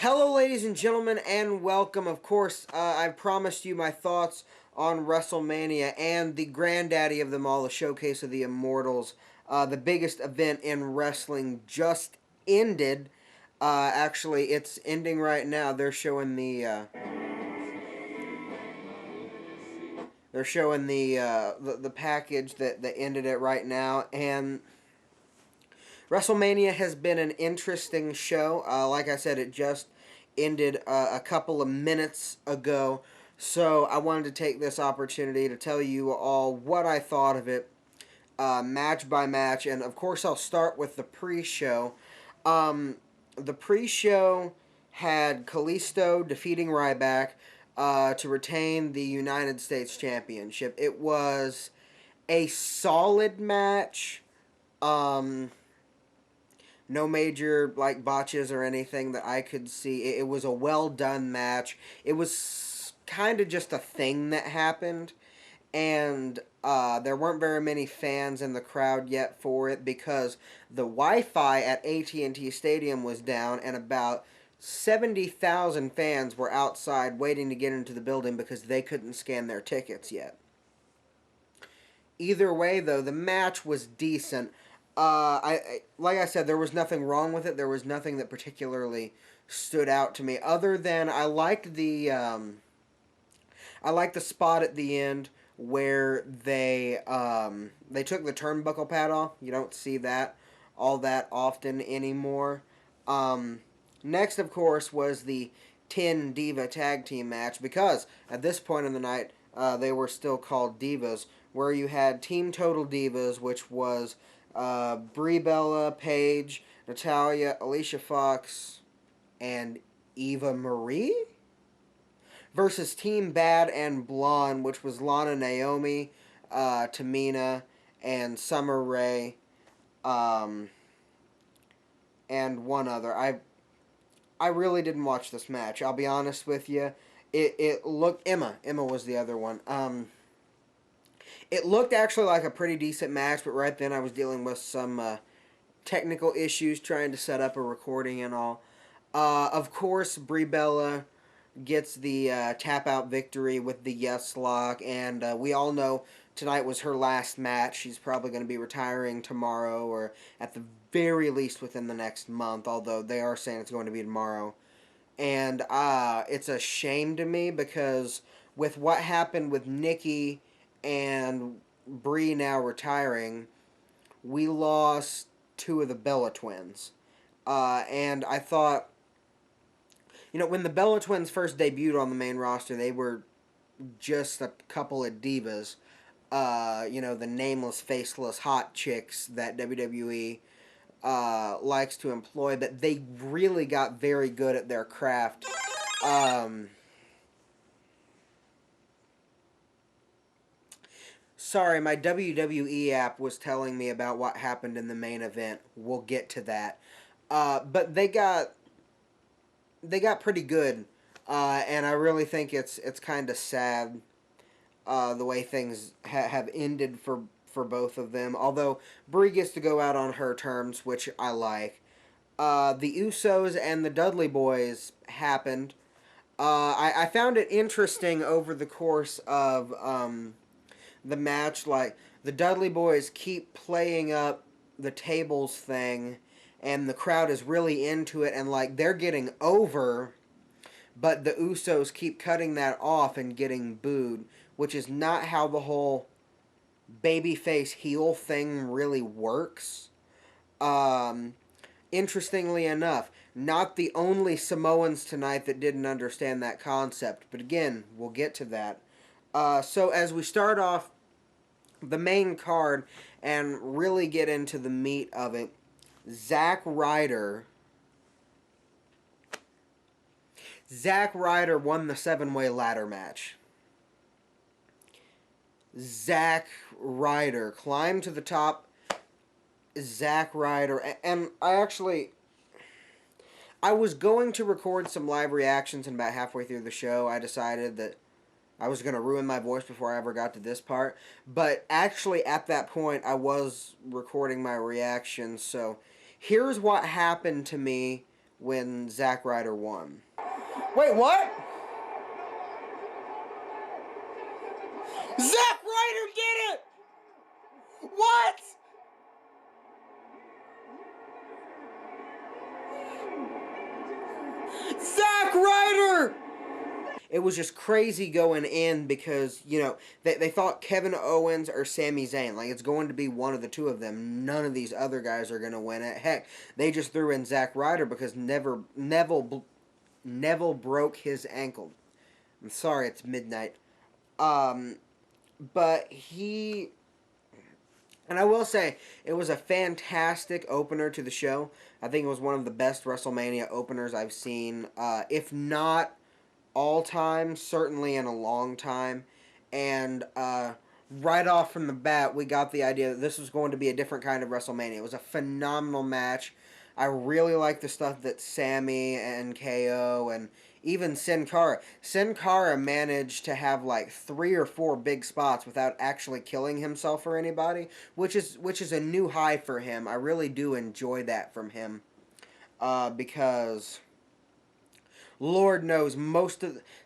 Hello, ladies and gentlemen, and welcome. Of course, I've promised you my thoughts on WrestleMania and the granddaddy of them all, the Showcase of the Immortals. The biggest event in wrestling just ended. Actually, it's ending right now. They're showing the package that ended it right now, and WrestleMania has been an interesting show. Like I said, it just ended a couple of minutes ago. So I wanted to take this opportunity to tell you all what I thought of it, match by match. And of course, I'll start with the pre show. The pre show had Kalisto defeating Ryback to retain the United States Championship. It was a solid match. Um, no major botches or anything that I could see. It was a well done match. It was kind of just a thing that happened, and there weren't very many fans in the crowd yet for it because the Wi-Fi at AT&T Stadium was down, and about 70,000 fans were outside waiting to get into the building because they couldn't scan their tickets yet. Either way, though, the match was decent. Like I said, there was nothing wrong with it. There was nothing that particularly stood out to me, other than I liked the spot at the end where they took the turnbuckle pad off. You don't see that all that often anymore. Next, of course, was the 10 Diva Tag Team match, because at this point in the night, they were still called Divas, where you had Team Total Divas, which was Brie Bella, Paige, Natalia, Alicia Fox, and Eva Marie, versus Team Bad and Blonde, which was Lana, Naomi, Tamina, and Summer Rae, um, and one other. I really didn't watch this match. I'll be honest with you. It looked Emma was the other one. It looked actually like a pretty decent match, but right then I was dealing with some technical issues trying to set up a recording and all. Of course, Brie Bella gets the tap out victory with the Yes Lock, and we all know tonight was her last match. She's probably going to be retiring tomorrow, or at the very least within the next month, although they are saying it's going to be tomorrow. And it's a shame to me because with what happened with Nikki and Brie now retiring, we lost two of the Bella twins. And I thought, when the Bella twins first debuted on the main roster, they were just a couple of divas. The nameless, faceless, hot chicks that WWE likes to employ, but they really got very good at their craft. Sorry, my WWE app was telling me about what happened in the main event. We'll get to that. But they got pretty good, and I really think it's kind of sad the way things have ended for both of them. Although Brie gets to go out on her terms, which I like. The Usos and the Dudley Boys happened. I found it interesting over the course of the match. Like, the Dudley Boys keep playing up the tables thing, and the crowd is really into it, and they're getting over, but the Usos keep cutting that off and getting booed, which is not how the whole babyface heel thing really works. Um, Interestingly enough, not the only Samoans tonight that didn't understand that concept, but again, we'll get to that. So as we start off the main card and really get into the meat of it, Zack Ryder won the 7-way ladder match. Zack Ryder climbed to the top. Zack Ryder, and I was going to record some live reactions, and about halfway through the show, I decided that I was going to ruin my voice before I ever got to this part. But actually, at that point, I was recording my reactions. So here's what happened to me when Zack Ryder won. Wait, what? Zack Ryder did it! What? Zack Ryder! It was just crazy going in because, they thought Kevin Owens or Sami Zayn. Like, it's going to be one of the two of them. None of these other guys are going to win it. Heck, they just threw in Zack Ryder because Neville broke his ankle. I'm sorry, it's midnight. But he... And I will say, it was a fantastic opener to the show. I think it was one of the best WrestleMania openers I've seen. If not all time, certainly in a long time. And right off from the bat, we got the idea that this was going to be a different kind of WrestleMania. It was a phenomenal match. I really like the stuff that Sammy and KO and even Sin Cara managed to have like 3 or 4 big spots without actually killing himself or anybody, which is a new high for him. I really do enjoy that from him, because Lord knows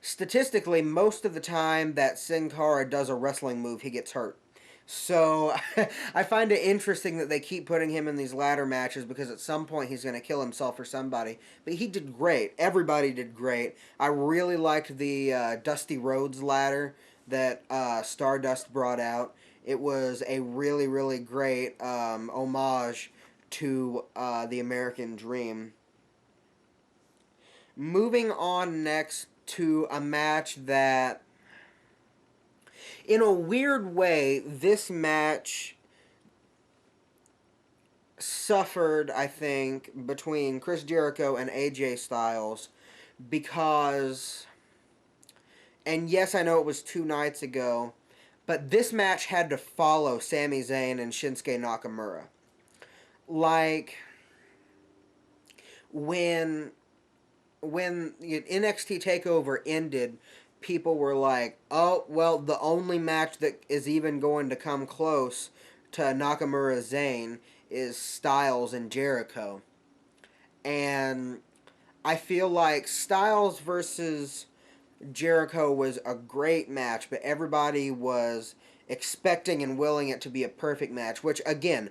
statistically most of the time that Sin Cara does a wrestling move, he gets hurt. So I find it interesting that they keep putting him in these ladder matches because at some point he's going to kill himself or somebody. But he did great. Everybody did great. I really liked the Dusty Rhodes ladder that Stardust brought out. It was a really, really great homage to the American Dream. Moving on next to a match that, in a weird way, this match suffered, I think, between Chris Jericho and AJ Styles because, and yes, I know it was 2 nights ago, but this match had to follow Sami Zayn and Shinsuke Nakamura. Like, when NXT TakeOver ended, people were like, oh, well, the only match that is even going to come close to Nakamura Zayn is Styles and Jericho. And I feel like Styles versus Jericho was a great match, but everybody was expecting and willing it to be a perfect match, which, again,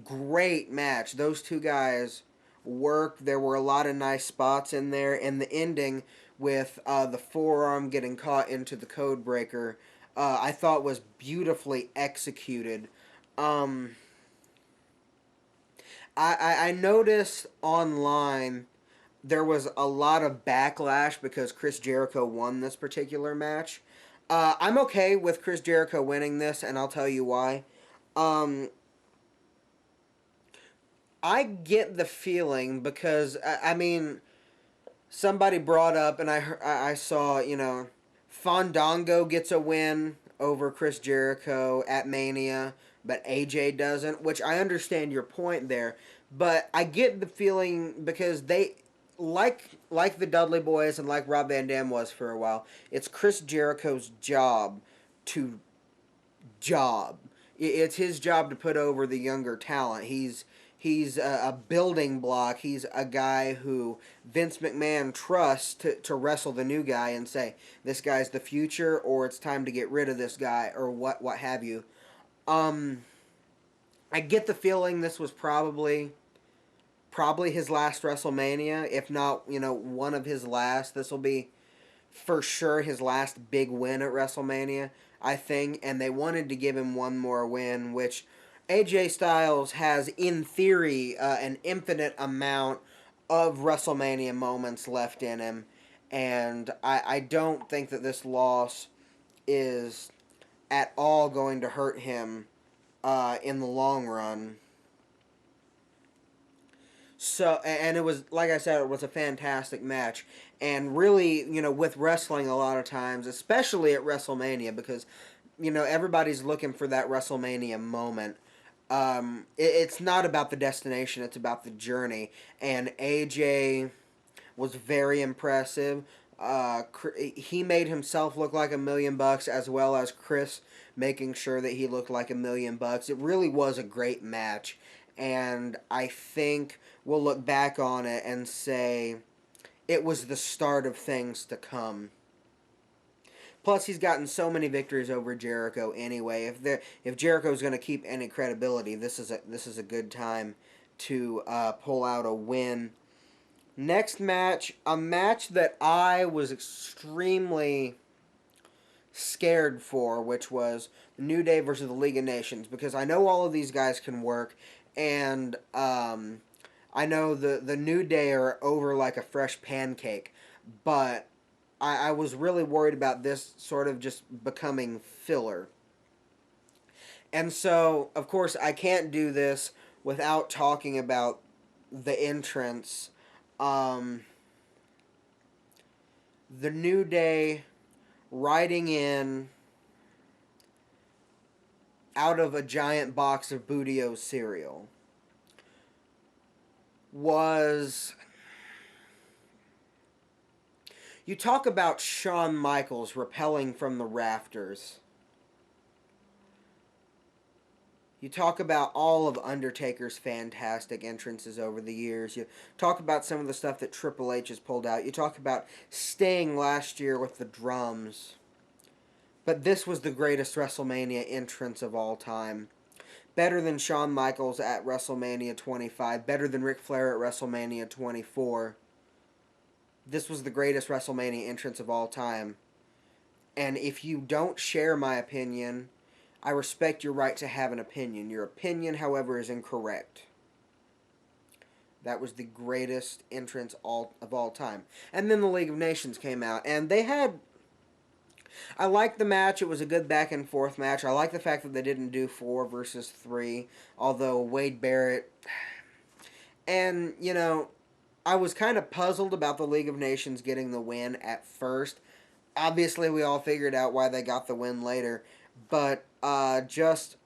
great match. Those two guys worked. There were a lot of nice spots in there, and the ending with the forearm getting caught into the code breaker, I thought was beautifully executed. I noticed online there was a lot of backlash because Chris Jericho won this particular match. I'm okay with Chris Jericho winning this, and I'll tell you why. I get the feeling because, I mean, somebody brought up, and I saw, Fandango gets a win over Chris Jericho at Mania, but AJ doesn't, which I understand your point there. But I get the feeling because they, like the Dudley Boys and like Rob Van Dam was for a while, it's Chris Jericho's job to job. It's his job to put over the younger talent. He's a building block. He's a guy who Vince McMahon trusts to wrestle the new guy and say, this guy's the future, or it's time to get rid of this guy, or what have you. I get the feeling this was probably his last WrestleMania, if not, one of his last. This will be for sure his last big win at WrestleMania, I think, and they wanted to give him one more win, which AJ Styles has, in theory, an infinite amount of WrestleMania moments left in him, and I don't think that this loss is at all going to hurt him in the long run. So, and it was, like I said, it was a fantastic match. And really, with wrestling a lot of times, especially at WrestleMania, because, everybody's looking for that WrestleMania moment. It's not about the destination, it's about the journey. And AJ was very impressive. He made himself look like $1,000,000, as well as Chris making sure that he looked like $1,000,000. It really was a great match. And I think we'll look back on it and say it was the start of things to come. Plus, he's gotten so many victories over Jericho anyway. If Jericho's going to keep any credibility, this is a good time to pull out a win. Next match, a match that I was extremely scared for, which was the New Day versus the League of Nations, because I know all of these guys can work, and I know the New Day are over like a fresh pancake, but I was really worried about this sort of just becoming filler. And so, of course, I can't do this without talking about the entrance. Um, the New Day riding in out of a giant box of Bootio cereal was... You talk about Shawn Michaels rappelling from the rafters. You talk about all of Undertaker's fantastic entrances over the years. You talk about some of the stuff that Triple H has pulled out. You talk about Sting last year with the drums. But this was the greatest WrestleMania entrance of all time. Better than Shawn Michaels at WrestleMania 25. Better than Ric Flair at WrestleMania 24. This was the greatest WrestleMania entrance of all time. And if you don't share my opinion, I respect your right to have an opinion. Your opinion, however, is incorrect. That was the greatest entrance of all time. And then the League of Nations came out, and they had... I liked the match. It was a good back and forth match. I like the fact that they didn't do 4 versus 3, although Wade Barrett... And, you know, I was kind of puzzled about the League of Nations getting the win at first. Obviously, we all figured out why they got the win later. But just...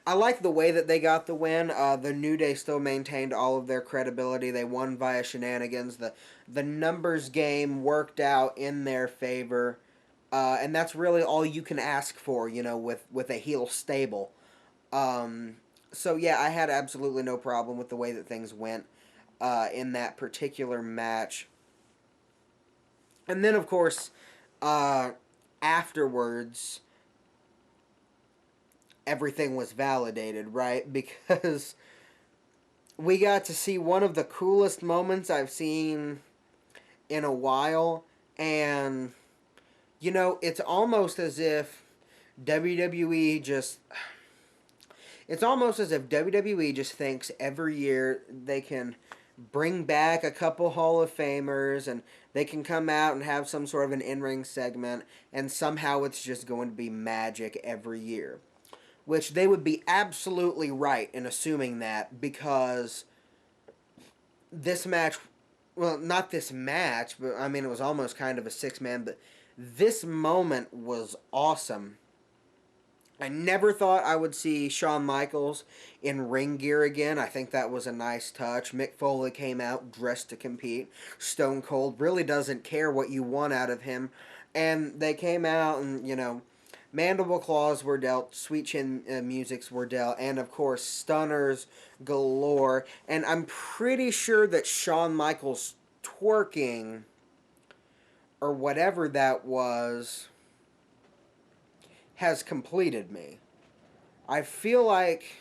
I like the way that they got the win. The New Day still maintained all of their credibility. They won via shenanigans. The numbers game worked out in their favor. And that's really all you can ask for, you know, with a heel stable. So, yeah, I had absolutely no problem with the way that things went in that particular match. And then, of course, afterwards, everything was validated, right? Because we got to see one of the coolest moments I've seen in a while. And, you know, it's almost as if WWE just... It's almost as if WWE just thinks every year they can bring back a couple Hall of Famers and they can come out and have some sort of an in-ring segment, and somehow it's just going to be magic every year. Which they would be absolutely right in assuming that, because this match, well, not this match, but I mean, it was almost kind of a 6-man, but this moment was awesome. I never thought I would see Shawn Michaels in ring gear again. I think that was a nice touch. Mick Foley came out dressed to compete. Stone Cold really doesn't care what you want out of him. And they came out and, you know, mandible claws were dealt, sweet chin musics were dealt, and of course stunners galore. And I'm pretty sure that Shawn Michaels twerking, or whatever that was, has completed me. I feel like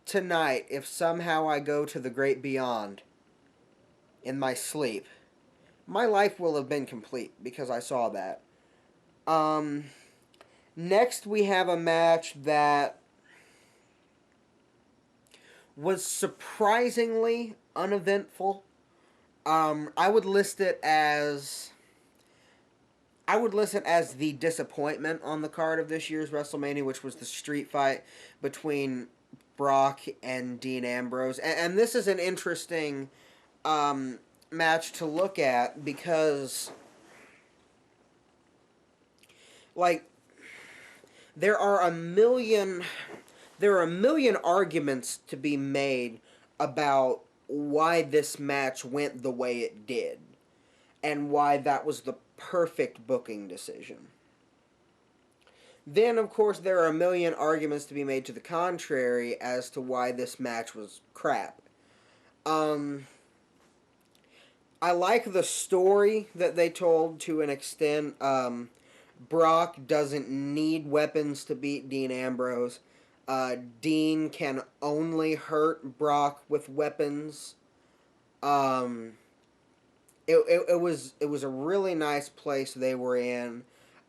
tonight, if somehow I go to the great beyond in my sleep, my life will have been complete because I saw that. Next we have a match that was surprisingly uneventful. I would list it as the disappointment on the card of this year's WrestleMania, which was the street fight between Brock and Dean Ambrose. And this is an interesting match to look at because, like, there are a million arguments to be made about why this match went the way it did and why that was the perfect booking decision. Then, of course, there are a million arguments to be made to the contrary as to why this match was crap. Um, I like the story that they told to an extent. Brock doesn't need weapons to beat Dean Ambrose. Dean can only hurt Brock with weapons. Um, it was a really nice place they were in.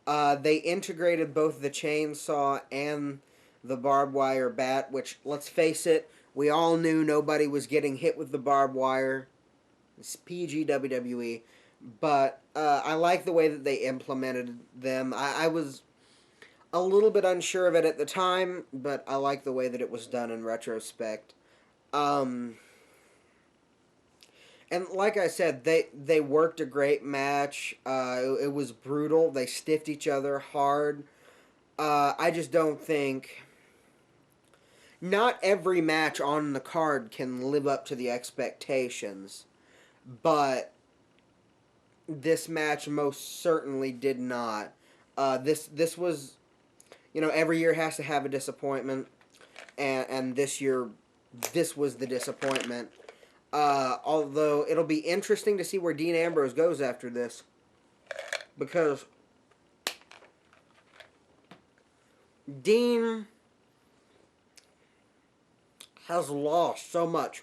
They integrated both the chainsaw and the barbed wire bat, which, let's face it, we all knew nobody was getting hit with the barbed wire. It's PG WWE. But I like the way that they implemented them. I was a little bit unsure of it at the time, but I like the way that it was done in retrospect. Um, and like I said, they worked a great match. It was brutal. They stiffed each other hard. I just don't think not every match on the card can live up to the expectations, but this match most certainly did not. This was, every year has to have a disappointment, and this year, this was the disappointment. Although it'll be interesting to see where Dean Ambrose goes after this, because Dean has lost so much.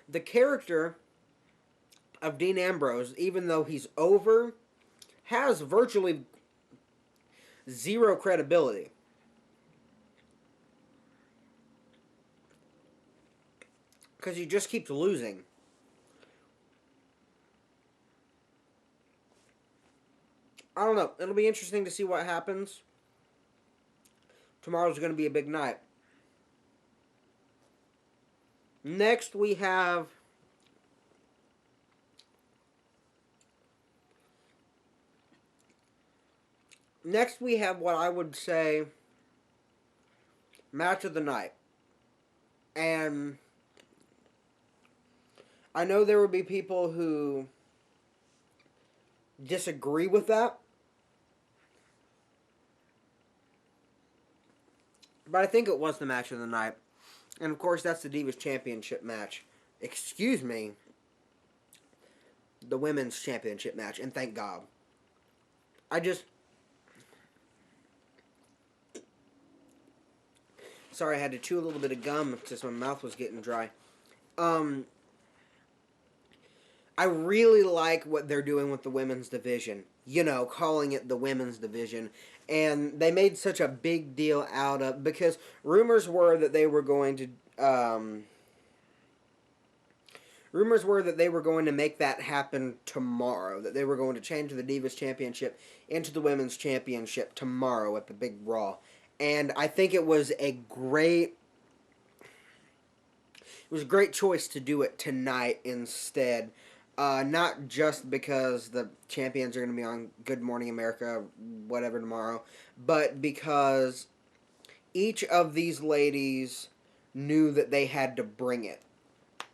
The character of Dean Ambrose, even though he's over, has virtually zero credibility. Because he just keeps losing. I don't know. It'll be interesting to see what happens. Tomorrow's going to be a big night. Next we have what I would say match of the night. And I know there will be people who disagree with that. But I think it was the match of the night. And of course, that's the Divas Championship match. Excuse me. The Women's Championship match. And thank God. Sorry, I had to chew a little bit of gum because my mouth was getting dry. I really like what they're doing with the women's division. Calling it the women's division. And they made such a big deal out of, because rumors were that they were going to make that happen tomorrow. That they were going to change the Divas Championship into the Women's Championship tomorrow at the Big Raw. And I think it was a great choice to do it tonight instead. Not just because the champions are going to be on Good Morning America, whatever, tomorrow, but because each of these ladies knew that they had to bring it.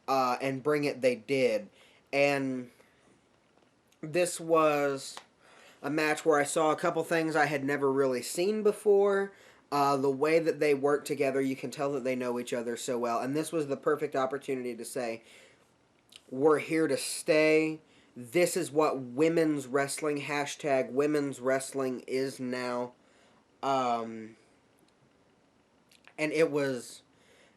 And bring it they did. And this was a match where I saw a couple things I had never really seen before. The way that they work together, you can tell that they know each other so well. And this was the perfect opportunity to say, we're here to stay. This is what women's wrestling, #women's wrestling is now. And it was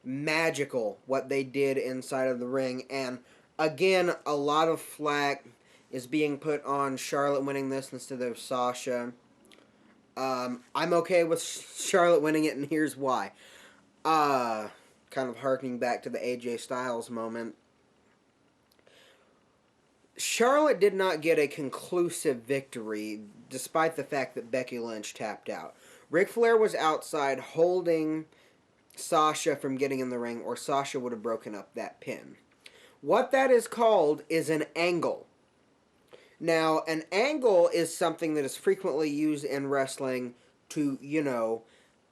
magical what they did inside of the ring. And again, a lot of flack is being put on Charlotte winning this instead of Sasha. I'm okay with Charlotte winning it, and here's why. Kind of harkening back to the AJ Styles moment. Charlotte did not get a conclusive victory, despite the fact that Becky Lynch tapped out. Ric Flair was outside holding Sasha from getting in the ring, or Sasha would have broken up that pin. What that is called is an angle. Now, an angle is something that is frequently used in wrestling to,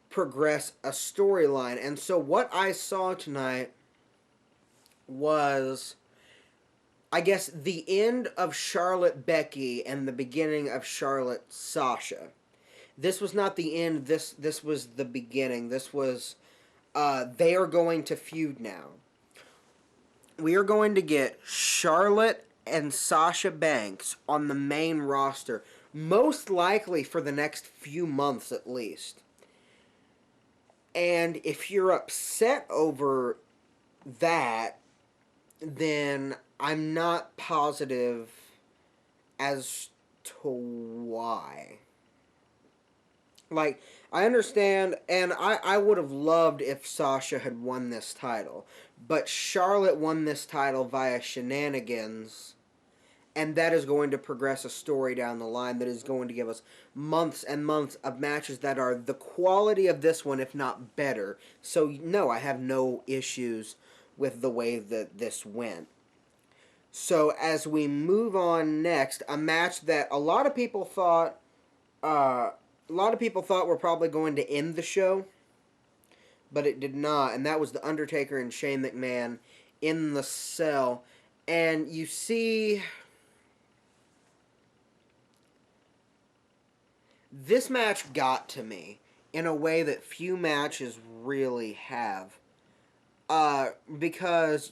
progress a storyline. And so what I saw tonight was I guess, the end of Charlotte Becky and the beginning of Charlotte Sasha. This was not the end. This was the beginning. This was they are going to feud now. We are going to get Charlotte and Sasha Banks on the main roster, most likely for the next few months at least. And if you're upset over that, then I'm not positive as to why. Like, I understand, and I would have loved if Sasha had won this title. But Charlotte won this title via shenanigans, and that is going to progress a story down the line that is going to give us months and months of matches that are the quality of this one, if not better. So, no, I have no issues with the way that this went. So, as we move on next, a match that a lot of people thought were probably going to end the show, but it did not, and that was The Undertaker and Shane McMahon in the cell. And you see, this match got to me in a way that few matches really have. Because,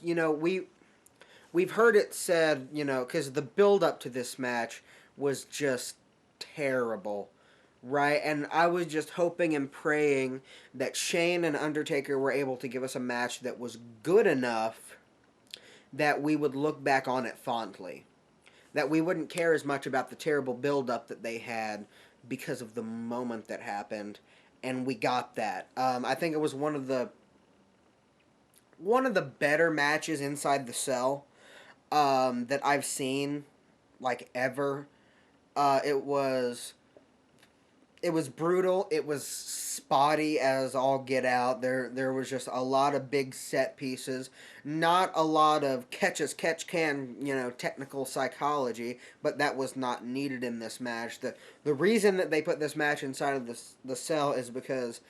we've heard it said, because the build-up to this match was just terrible. Right, and I was just hoping and praying that Shane and Undertaker were able to give us a match that was good enough that we would look back on it fondly. That we wouldn't care as much about the terrible build-up that they had because of the moment that happened, and we got that. I think it was one of the better matches inside the cell that I've seen, like, ever. It was brutal. It was spotty as all get out. There was just a lot of big set pieces. Not a lot of catch as catch can, technical psychology, but that was not needed in this match. The reason that they put this match inside of the cell is because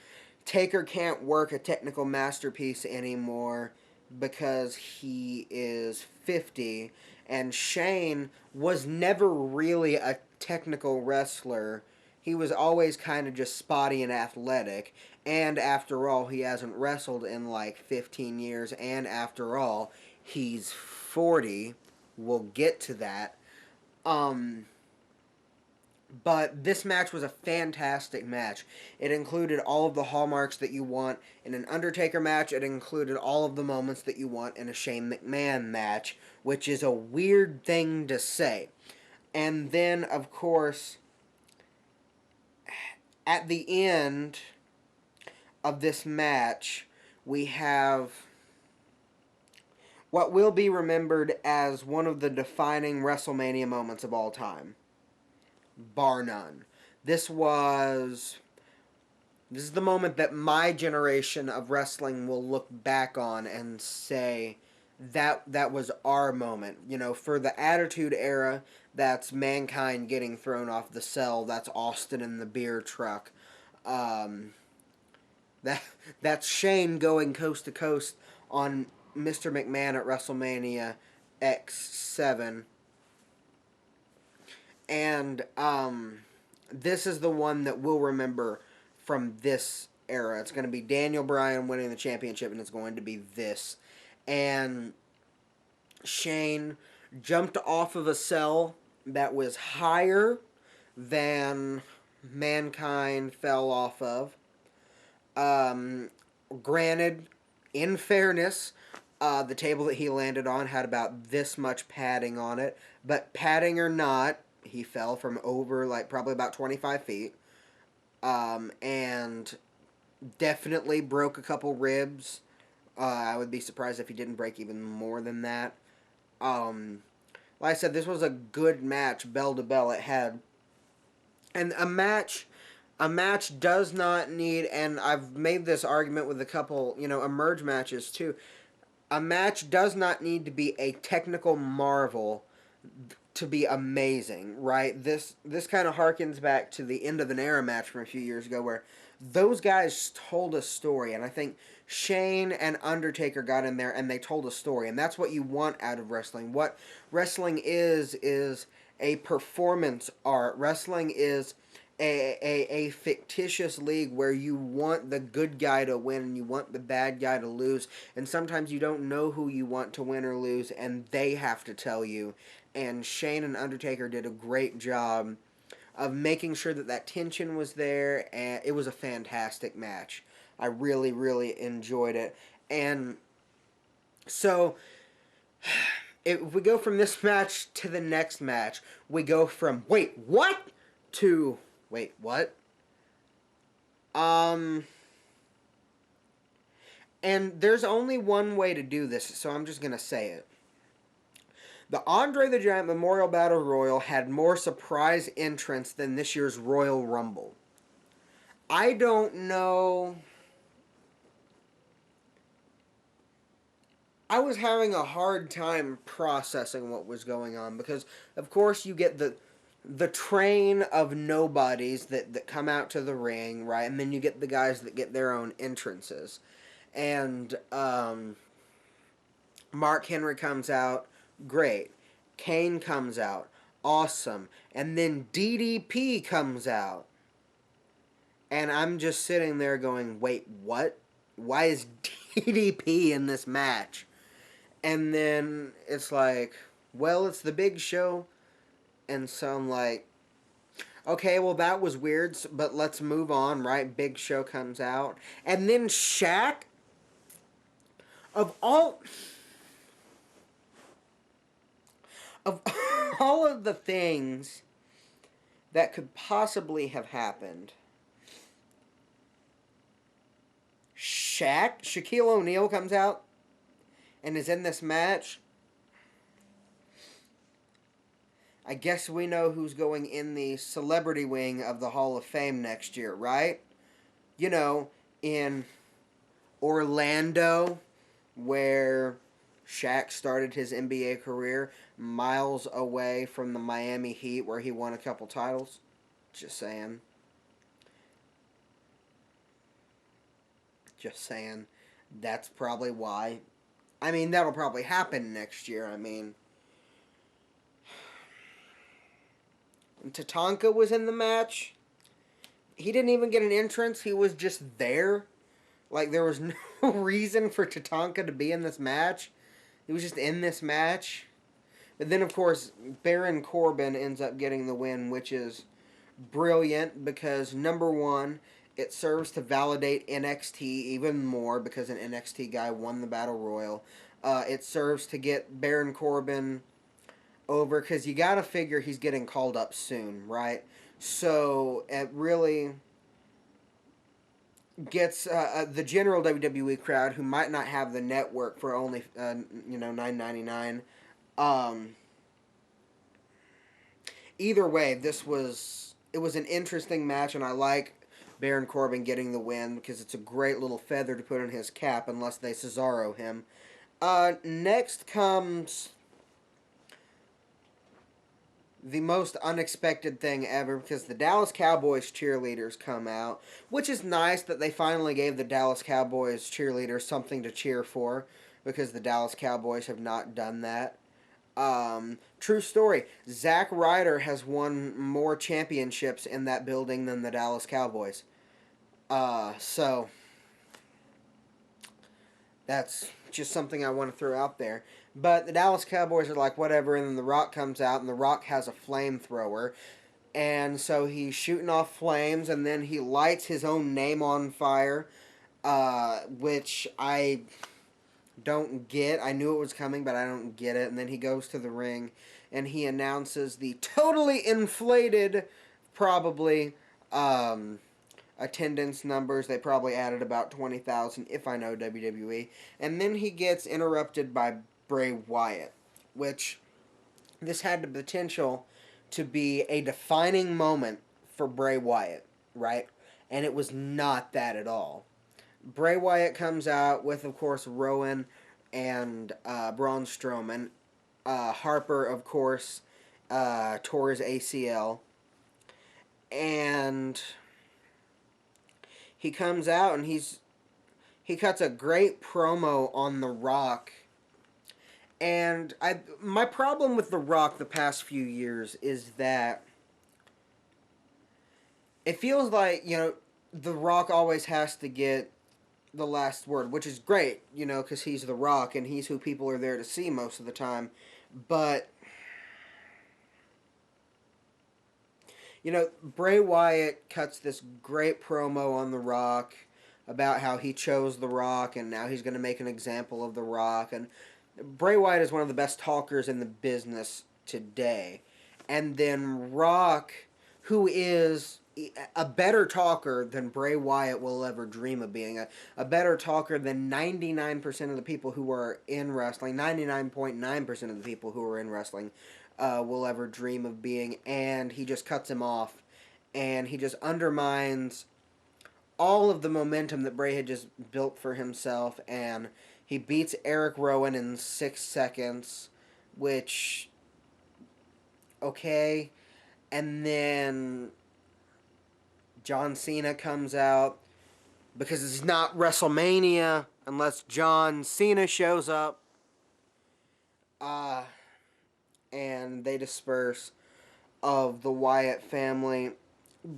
Taker can't work a technical masterpiece anymore because he is 50, and Shane was never really a technical wrestler. He was always kind of just spotty and athletic, and after all, he hasn't wrestled in like 15 years, and after all, he's 40. We'll get to that. But this match was a fantastic match. It included all of the hallmarks that you want in an Undertaker match. It included all of the moments that you want in a Shane McMahon match, which is a weird thing to say. And then, of course, at the end of this match, we have what will be remembered as one of the defining WrestleMania moments of all time. Bar none. This is the moment that my generation of wrestling will look back on and say that was our moment. For the Attitude Era, that's Mankind getting thrown off the cell. That's Austin in the beer truck. That's Shane going coast to coast on Mr. McMahon at WrestleMania X7. And this is the one that we'll remember from this era. It's going to be Daniel Bryan winning the championship, and it's going to be this. And Shane jumped off of a cell that was higher than Mankind fell off of. Granted, in fairness, the table that he landed on had about this much padding on it. But padding or not, he fell from over, probably about 25 feet. And definitely broke a couple ribs. I would be surprised if he didn't break even more than that. Like I said, this was a good match, bell to bell. It had... And a match does not need... And I've made this argument with a couple, Emerge matches, too. A match does not need to be a technical marvel to be amazing, right? This kind of harkens back to the End of an Era match from a few years ago, where those guys told a story, and I think Shane and Undertaker got in there and they told a story, and that's what you want out of wrestling. What wrestling is a performance art. Wrestling is a fictitious league where you want the good guy to win and you want the bad guy to lose, and sometimes you don't know who you want to win or lose, and they have to tell you. And Shane and Undertaker did a great job of making sure that that tension was there, and it was a fantastic match. I really, really enjoyed it. And so, if we go from this match to the next match, we go from, wait, what? To, wait, what? And there's only one way to do this, so I'm just going to say it. The Andre the Giant Memorial Battle Royal had more surprise entrants than this year's Royal Rumble. I don't know. I was having a hard time processing what was going on because, of course, you get the train of nobodies that come out to the ring, right? And then you get the guys that get their own entrances. And Mark Henry comes out, great. Kane comes out, awesome. And then DDP comes out. And I'm just sitting there going, wait, what? Why is DDP in this match? And then it's like, well, it's the Big Show. And so I'm like, okay, well, that was weird, but let's move on, right? Big Show comes out. And then Shaq, of all... Of all of the things that could possibly have happened, Shaquille O'Neal comes out and is in this match. I guess we know who's going in the celebrity wing of the Hall of Fame next year, right? You know, in Orlando, where Shaq started his NBA career, miles away from the Miami Heat, where he won a couple titles. Just saying. Just saying. That's probably why. I mean, that'll probably happen next year. I mean, Tatanka was in the match. He didn't even get an entrance. He was just there. Like, there was no reason for Tatanka to be in this match. He was just in this match. But then, of course, Baron Corbin ends up getting the win, which is brilliant because, number one, it serves to validate NXT even more because an NXT guy won the Battle Royal. It serves to get Baron Corbin over because you got to figure he's getting called up soon, right? So it really gets the general WWE crowd who might not have the network for only $9.99. Either way, it was an interesting match, and I like Baron Corbin getting the win because it's a great little feather to put in his cap unless they Cesaro him. Next comes the most unexpected thing ever because the Dallas Cowboys cheerleaders come out, which is nice that they finally gave the Dallas Cowboys cheerleaders something to cheer for because the Dallas Cowboys have not done that. True story. Zack Ryder has won more championships in that building than the Dallas Cowboys. So that's just something I want to throw out there. But the Dallas Cowboys are like, whatever, and then The Rock comes out, and The Rock has a flamethrower. And so he's shooting off flames, and then he lights his own name on fire, which I don't get. I knew it was coming, but I don't get it. And then he goes to the ring, and he announces the totally inflated, probably, attendance numbers. They probably added about 20,000, if I know WWE. And then he gets interrupted by Bray Wyatt, which this had the potential to be a defining moment for Bray Wyatt, right? And it was not that at all. Bray Wyatt comes out with, of course, Rowan and Braun Strowman. Harper, of course, tore his ACL. And he comes out and he cuts a great promo on The Rock. And my problem with The Rock the past few years is that it feels like, The Rock always has to get the last word, which is great, because he's The Rock and he's who people are there to see most of the time. But, Bray Wyatt cuts this great promo on The Rock about how he chose The Rock and now he's going to make an example of The Rock. And Bray Wyatt is one of the best talkers in the business today. And then Rock, who is a better talker than Bray Wyatt will ever dream of being, a better talker than 99% of the people who are in wrestling, 99.9% of the people who are in wrestling will ever dream of being, and he just cuts him off, and he just undermines all of the momentum that Bray had just built for himself, and he beats Eric Rowan in 6 seconds, which, okay, and then John Cena comes out because it's not WrestleMania unless John Cena shows up. And they disperse of the Wyatt family.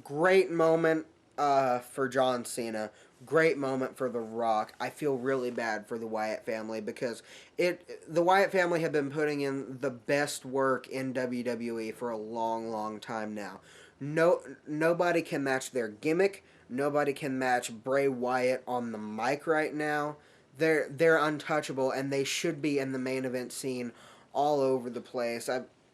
Great moment for John Cena. Great moment for The Rock. I feel really bad for the Wyatt family because the Wyatt family have been putting in the best work in WWE for a long, long time now. Nobody can match their gimmick. Nobody can match Bray Wyatt on the mic right now. They're untouchable, and they should be in the main event scene all over the place.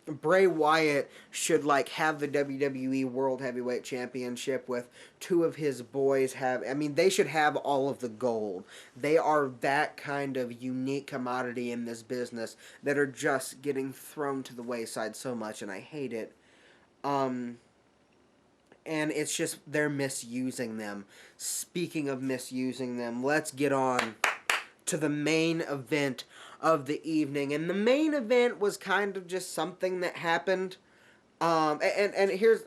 Bray Wyatt should have the WWE World Heavyweight Championship with two of his boys they should have all of the gold. They are that kind of unique commodity in this business that are just getting thrown to the wayside so much, and I hate it. And it's just they're misusing them. Speaking of misusing them, let's get on to the main event of the evening. And the main event was kind of just something that happened. And here's,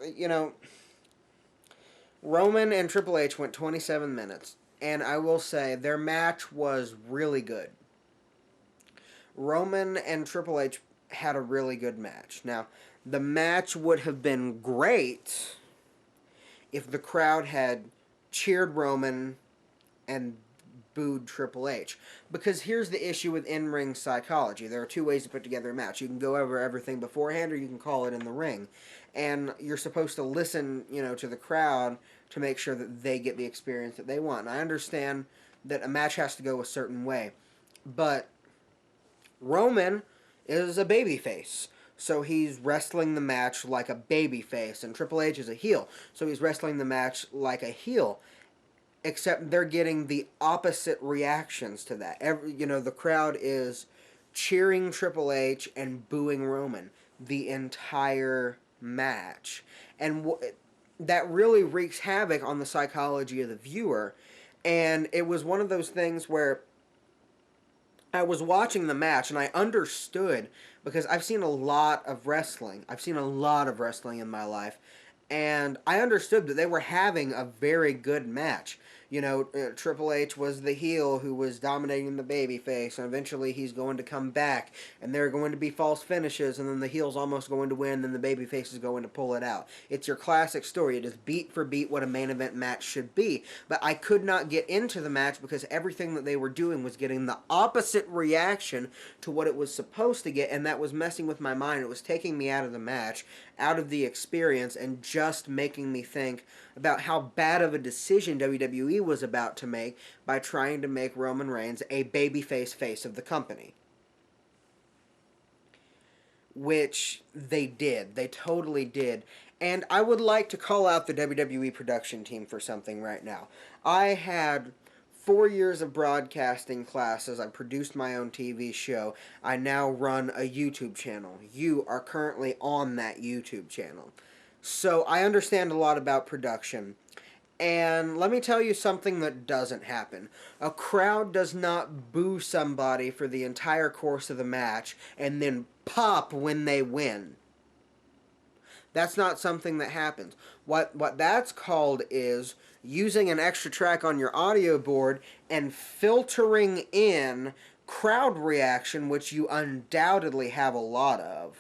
Roman and Triple H went 27 minutes. And I will say, their match was really good. Roman and Triple H had a really good match. Now, the match would have been great if the crowd had cheered Roman and booed Triple H. Because here's the issue with in-ring psychology. There are two ways to put together a match. You can go over everything beforehand, or you can call it in the ring. And you're supposed to listen, to the crowd to make sure that they get the experience that they want. And I understand that a match has to go a certain way. But Roman is a babyface. So he's wrestling the match like a babyface. And Triple H is a heel. So he's wrestling the match like a heel. Except they're getting the opposite reactions to that. The crowd is cheering Triple H and booing Roman the entire match. And that really wreaks havoc on the psychology of the viewer. And it was one of those things where I was watching the match and I understood, because I've seen a lot of wrestling. I've seen a lot of wrestling in my life. And I understood that they were having a very good match. Triple H was the heel who was dominating the babyface, and eventually he's going to come back, and there are going to be false finishes, and then the heel's almost going to win, and then the babyface is going to pull it out. It's your classic story. It is beat for beat what a main event match should be. But I could not get into the match because everything that they were doing was getting the opposite reaction to what it was supposed to get, and that was messing with my mind. It was taking me out of the match, out of the experience, and just making me think about how bad of a decision WWE was about to make by trying to make Roman Reigns a babyface face of the company. Which they did. They totally did. And I would like to call out the WWE production team for something right now. I had 4 years of broadcasting classes. I produced my own TV show. I now run a YouTube channel. You are currently on that YouTube channel. So I understand a lot about production. And let me tell you something that doesn't happen. A crowd does not boo somebody for the entire course of the match and then pop when they win. That's not something that happens. What that's called is using an extra track on your audio board and filtering in crowd reaction, which you undoubtedly have a lot of.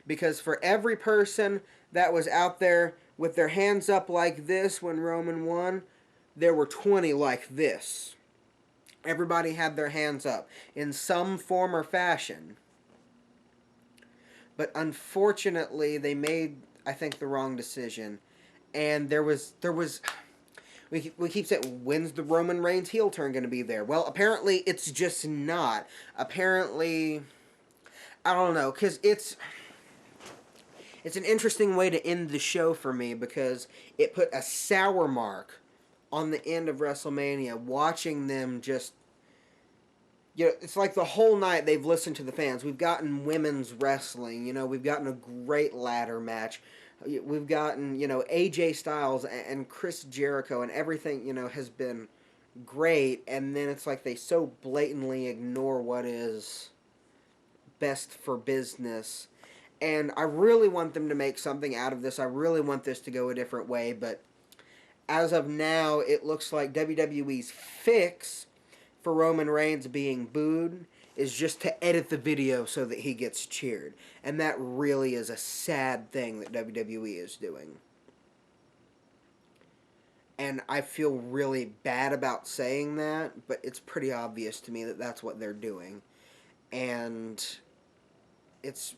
Because for every person that was out there with their hands up like this when Roman won, there were 20 like this. Everybody had their hands up in some form or fashion. But unfortunately, they made, I think, the wrong decision. And there was we keep saying, when's the Roman Reigns heel turn going to be there? Well, apparently it's just not. Apparently, I don't know, because it's an interesting way to end the show for me, because it put a sour mark on the end of WrestleMania, watching them just, you know, it's like the whole night they've listened to the fans. We've gotten women's wrestling, you know, we've gotten a great ladder match. We've gotten, you know, AJ Styles and Chris Jericho, and everything, you know, has been great. And then it's like they so blatantly ignore what is best for business. And I really want them to make something out of this. I really want this to go a different way. But as of now, it looks like WWE's fix for Roman Reigns being booed is just to edit the video so that he gets cheered. And that really is a sad thing that WWE is doing. And I feel really bad about saying that, but it's pretty obvious to me that that's what they're doing. And it's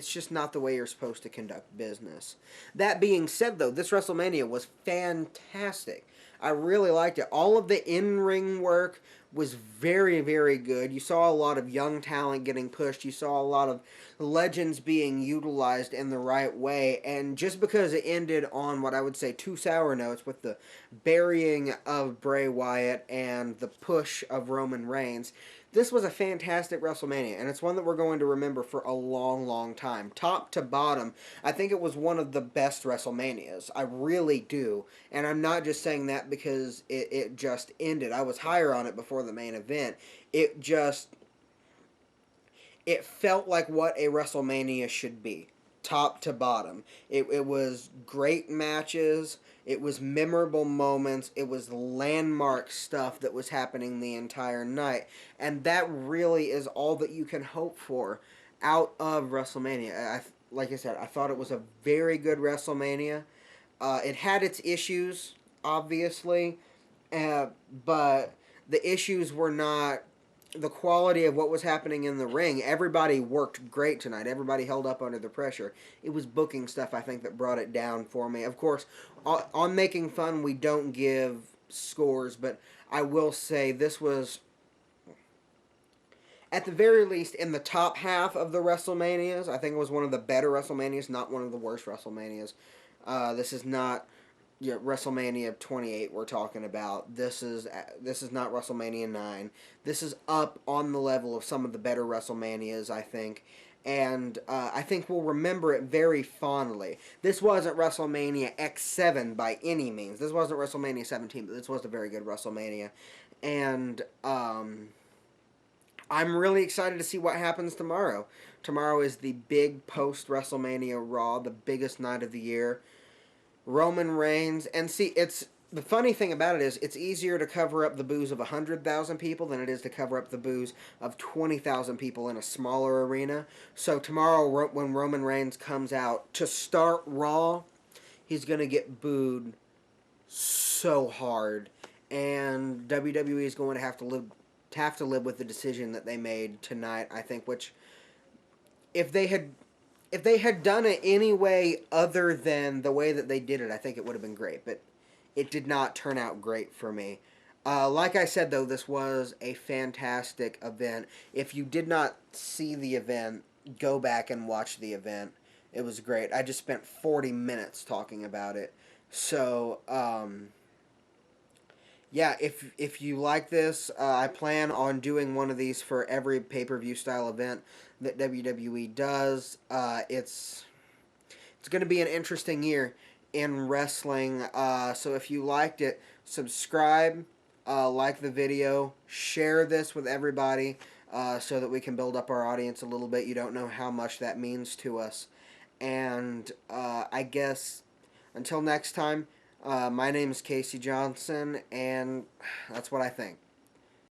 just not the way you're supposed to conduct business. That being said, though, this WrestleMania was fantastic. I really liked it. All of the in-ring work was very, very good. You saw a lot of young talent getting pushed. You saw a lot of legends being utilized in the right way. And just because it ended on what I would say two sour notes, with the burying of Bray Wyatt and the push of Roman Reigns, this was a fantastic WrestleMania, and it's one that we're going to remember for a long, long time. Top to bottom, I think it was one of the best WrestleManias. I really do. And I'm not just saying that because it just ended. I was higher on it before the main event. It felt like what a WrestleMania should be. Top to bottom. It was great matches. It was memorable moments. It was landmark stuff that was happening the entire night. And that really is all that you can hope for out of WrestleMania. Like I said, I thought it was a very good WrestleMania. It had its issues, obviously, but the issues were not the quality of what was happening in the ring. Everybody worked great tonight. Everybody held up under the pressure. It was booking stuff, I think, that brought it down for me. Of course, on Making Fun, we don't give scores, but I will say this was, at the very least, in the top half of the WrestleManias. I think it was one of the better WrestleManias, not one of the worst WrestleManias. This is not WrestleMania 28 we're talking about. This is not WrestleMania 9. This is up on the level of some of the better WrestleManias, I think. And I think we'll remember it very fondly. This wasn't WrestleMania X7 by any means. This wasn't WrestleMania 17, but this was a very good WrestleMania. And I'm really excited to see what happens tomorrow. Tomorrow is the big post-WrestleMania Raw, the biggest night of the year. Roman Reigns, and see, it's the funny thing about it is it's easier to cover up the boos of 100,000 people than it is to cover up the boos of 20,000 people in a smaller arena. So tomorrow, when Roman Reigns comes out to start Raw, he's going to get booed so hard, and WWE is going to have to live with the decision that they made tonight, I think, which if they had done it any way other than the way that they did it, I think it would have been great. But it did not turn out great for me. Like I said, though, this was a fantastic event. If you did not see the event, go back and watch the event. It was great. I just spent 40 minutes talking about it. So, yeah, if you like this, I plan on doing one of these for every pay-per-view style event that WWE does. It's going to be an interesting year in wrestling. So if you liked it, subscribe, like the video, share this with everybody, so that we can build up our audience a little bit. You don't know how much that means to us. And I guess until next time, My name is Casey Johnson, and that's what I think.